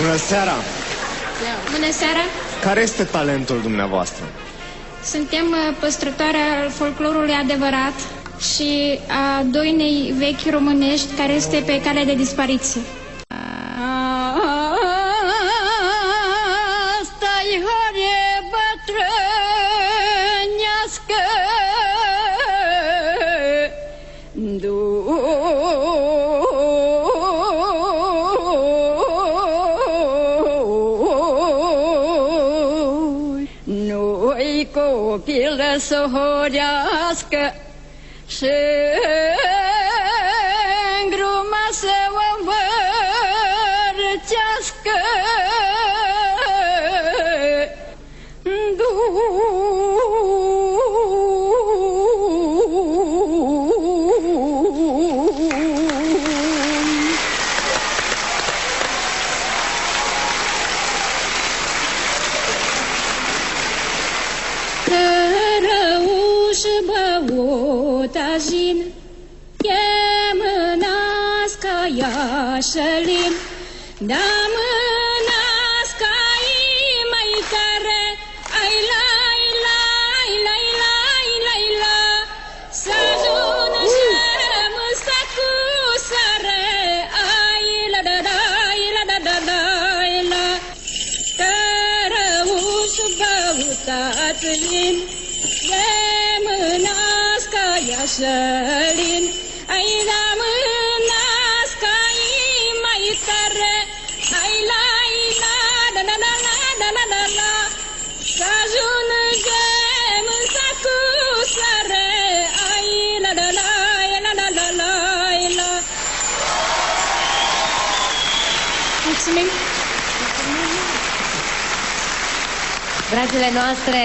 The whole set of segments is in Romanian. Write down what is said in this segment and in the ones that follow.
Bună seara! Bună seara! Care este talentul dumneavoastră? Suntem păstrătoarea folclorului adevărat și a doinei vechi românești care este pe cale de dispariție. Stai, hore bătrânească, nu-i copil să horească și îngruma să o învârtească. Tajin, e mânaska iașălim, da mânaska mai care, ai lai lai lai lai lai la, să ajună și cu sare, ai la da da la da da da la, cărăuș băutațin, e mânaska iașălin, ai da mânaska mai tare, ai lai la da da da la da la da la, să ajungem în sacu sare, ai la da la la la la la la. Mulțumim! Dragile noastre,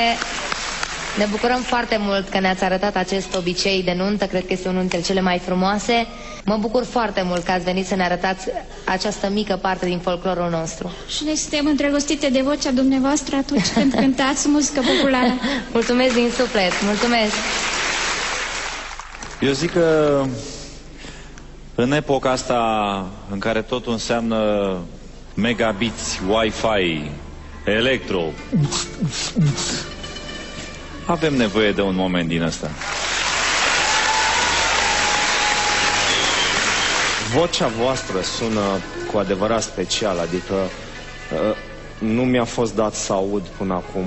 ne bucurăm foarte mult că ne-ați arătat acest obicei de nuntă, cred că este unul dintre cele mai frumoase. Mă bucur foarte mult că ați venit să ne arătați această mică parte din folclorul nostru. Și noi suntem îndrăgostite de vocea dumneavoastră atunci când cântați muzică populară. Mulțumesc din suflet, mulțumesc! Eu zic că în epoca asta în care totul înseamnă megabiți, Wi-Fi, electro, avem nevoie de un moment din ăsta. Vocea voastră sună cu adevărat special, adică nu mi-a fost dat să aud până acum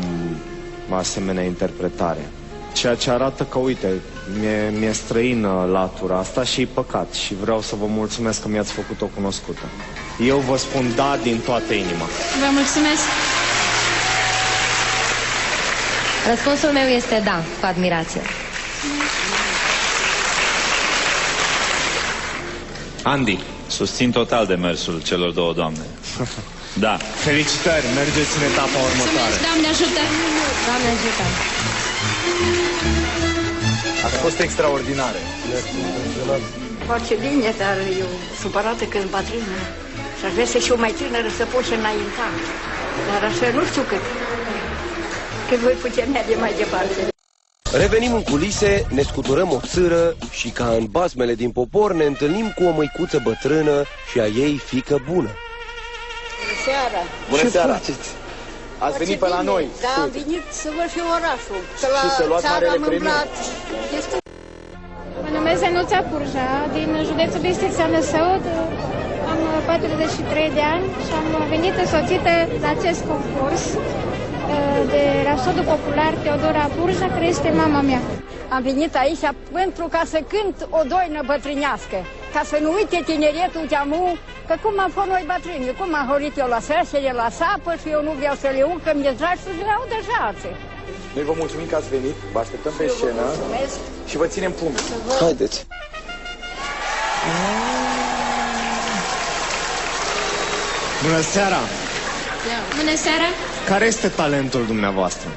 asemenea interpretare. Ceea ce arată că, uite, mi-e străină latura asta și e păcat și vreau să vă mulțumesc că mi-ați făcut-o cunoscută. Eu vă spun da din toată inima. Vă mulțumesc! Răspunsul meu este da, cu admirație. Andy. Susțin total demersul celor două doamne. Da. Felicitări, mergeți în etapa următoare. Mulțumesc, Doamne ajută! Doamne ajută! A fost extraordinare. Foarte bine, dar eu supărată că sunt bătrână și aș vrea să fiu mai tânără să pot și înainta. Dar așa nu știu cât voi putea merge mai departe. Revenim în culise, ne scuturăm o țâră și ca în basmele din popor ne întâlnim cu o măicuță bătrână și a ei fiică bună. Bună seara! Bună seara! Ați venit pe la noi? Da, am venit să văd și orașul. Că la și să luați țară marele am premiu. umblat destul. Mă numesc Zenuța Purja, din județul Bistrița Năsăud. Am 43 de ani și am venit însoțită la acest concurs de rapsodul popular Teodora Purja, care este mama mea. Am venit aici pentru ca să cânt o doină bătrânească, ca să nu uite tineretul de-amu, că cum am fost noi bătrâni, cum am horit eu la sășere, la sapă și eu nu vreau să le urc, că mi-e dragi și le au deja alții. Noi vă mulțumim că ați venit, vă așteptăm pe scenă și vă ținem pumni. Haideți! Bună seara! Bună seara! Care este talentul dumneavoastră?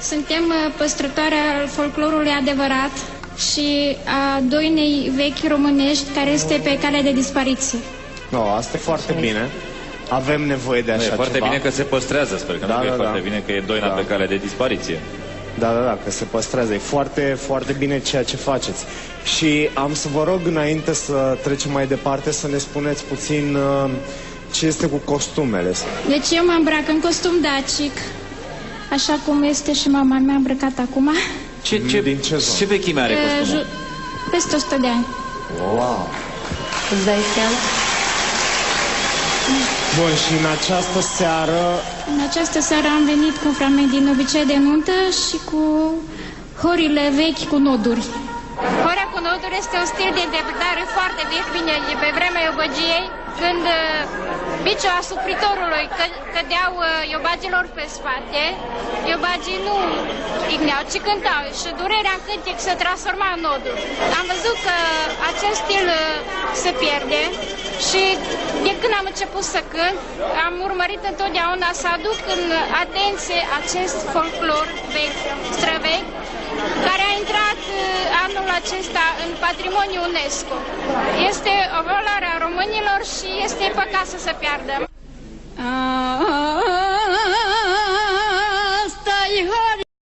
Suntem păstrătoarea folclorului adevărat și a doinei vechi românești care este pe cale de dispariție. No, asta e foarte bine. Avem nevoie de așa ceva. E foarte bine că se păstrează, sper că nu e foarte bine că e doina pe cale de dispariție. Da, că se păstrează. E foarte, foarte bine ceea ce faceți. Și am să vă rog, înainte să trecem mai departe, să ne spuneți puțin ce este cu costumele? Deci eu mă îmbrac în costum dacic, așa cum este și mama mea îmbrăcat acum. Ce vechime are costumul? Peste 100 de ani. Wow! Îți dai seama? Bun, și în această seară... În această seară am venit cu un fragment din Obicei de nuntă și cu horile vechi cu noduri. Horea cu noduri este un stil de interpretare foarte vechi, bine, pe vremea iobăgiei, când biciul asupritorului cădeau iobagilor pe spate, iobagii nu igneau, ci cântau și durerea în cântec se transforma în noduri. Am văzut că acest stil se pierde și de când am început să cânt, am urmărit întotdeauna să aduc în atenție acest folclor vechi, străvechi, care a intrat anul acesta în patrimoniul UNESCO. Este o valoare a românilor și este păcat să se piardă.